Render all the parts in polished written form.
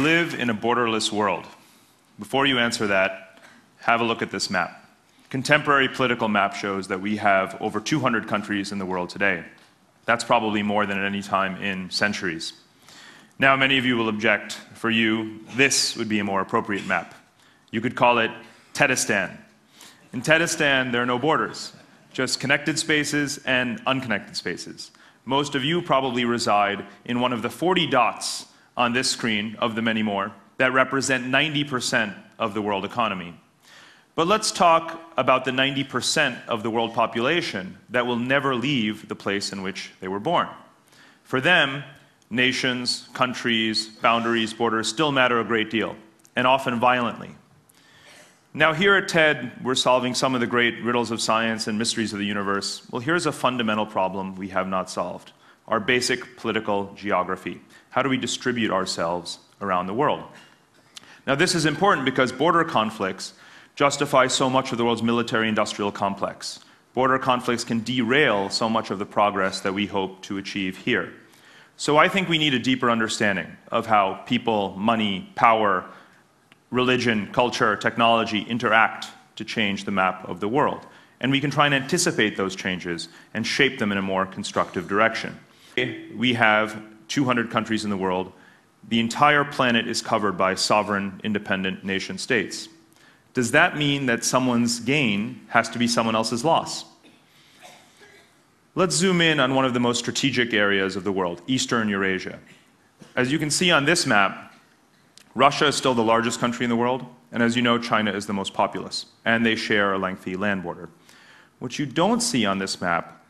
live in a borderless world? Before you answer that, have a look at this map. Contemporary political map shows that we have over 200 countries in the world today. That's probably more than at any time in centuries. Now, many of you will object. For you, this would be a more appropriate map. You could call it Tedistan. In Tedistan, there are no borders, just connected spaces and unconnected spaces. Most of you probably reside in one of the 40 dots on this screen of the many more that represent 90% of the world economy. But let's talk about the 90% of the world population that will never leave the place in which they were born. For them, nations, countries, boundaries, borders still matter a great deal, and often violently. Now here at TED, we're solving some of the great riddles of science and mysteries of the universe. Well, here's a fundamental problem we have not solved: our basic political geography. How do we distribute ourselves around the world? Now this is important because border conflicts justify so much of the world's military-industrial complex. Border conflicts can derail so much of the progress that we hope to achieve here. So I think we need a deeper understanding of how people, money, power, religion, culture, technology interact to change the map of the world. And we can try and anticipate those changes and shape them in a more constructive direction. We have 200 countries in the world. The entire planet is covered by sovereign, independent nation states. Does that mean that someone's gain has to be someone else's loss? Let's zoom in on one of the most strategic areas of the world, Eastern Eurasia. As you can see on this map, Russia is still the largest country in the world, and as you know, China is the most populous, and they share a lengthy land border. What you don't see on this map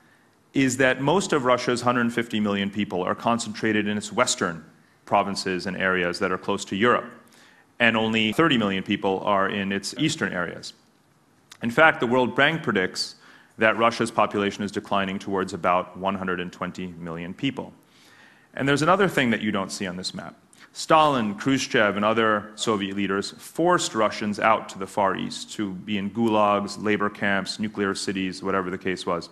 is that most of Russia's 150 million people are concentrated in its western provinces and areas that are close to Europe, and only 30 million people are in its eastern areas. In fact, the World Bank predicts that Russia's population is declining towards about 120 million people. And there's another thing that you don't see on this map. Stalin, Khrushchev, and other Soviet leaders forced Russians out to the Far East to be in gulags, labor camps, nuclear cities, whatever the case was.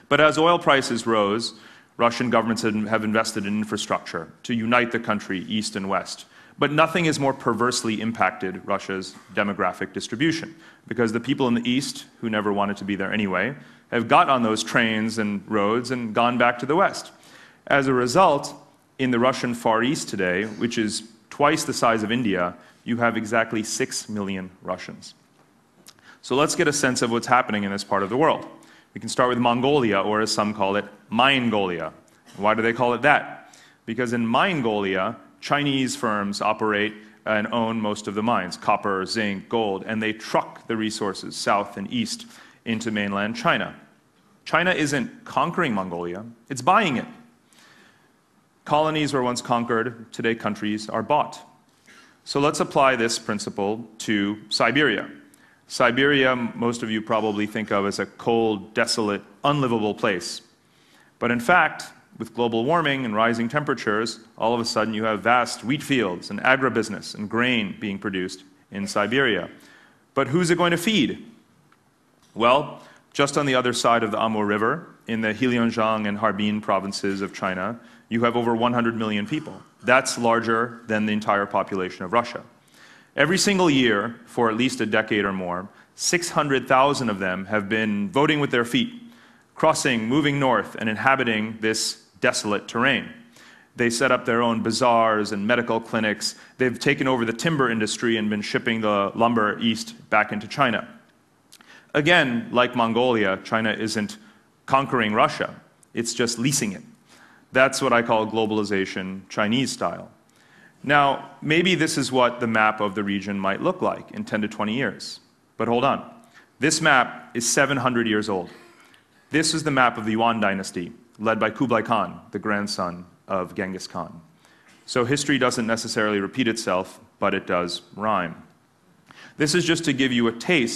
But as oil prices rose, Russian governments have invested in infrastructure to unite the country, east and west. But nothing has more perversely impacted Russia's demographic distribution, because the people in the east, who never wanted to be there anyway, have got on those trains and roads and gone back to the west. As a result, in the Russian Far East today, which is twice the size of India, you have exactly 6 million Russians. So let's get a sense of what's happening in this part of the world. We can start with Mongolia, or as some call it, Mongolia. Why do they call it that? Because in Mongolia, Chinese firms operate and own most of the mines, copper, zinc, gold, and they truck the resources south and east into mainland China. China isn't conquering Mongolia, it's buying it. Colonies were once conquered, today countries are bought. So let's apply this principle to Siberia. Siberia, most of you probably think of as a cold, desolate, unlivable place. But in fact, with global warming and rising temperatures, all of a sudden you have vast wheat fields and agribusiness and grain being produced in Siberia. But who's it going to feed? Well, just on the other side of the Amur River, in the Heilongjiang and Harbin provinces of China, you have over 100 million people. That's larger than the entire population of Russia. Every single year, for at least a decade or more, 600,000 of them have been voting with their feet, crossing, moving north, and inhabiting this desolate terrain. They set up their own bazaars and medical clinics. They've taken over the timber industry and been shipping the lumber east back into China. Again, like Mongolia, China isn't conquering Russia. It's just leasing it. That's what I call globalization Chinese style. Now, maybe this is what the map of the region might look like in 10 to 20 years. But hold on. This map is 700 years old. This is the map of the Yuan dynasty, led by Kublai Khan, the grandson of Genghis Khan. So history doesn't necessarily repeat itself, but it does rhyme. This is just to give you a taste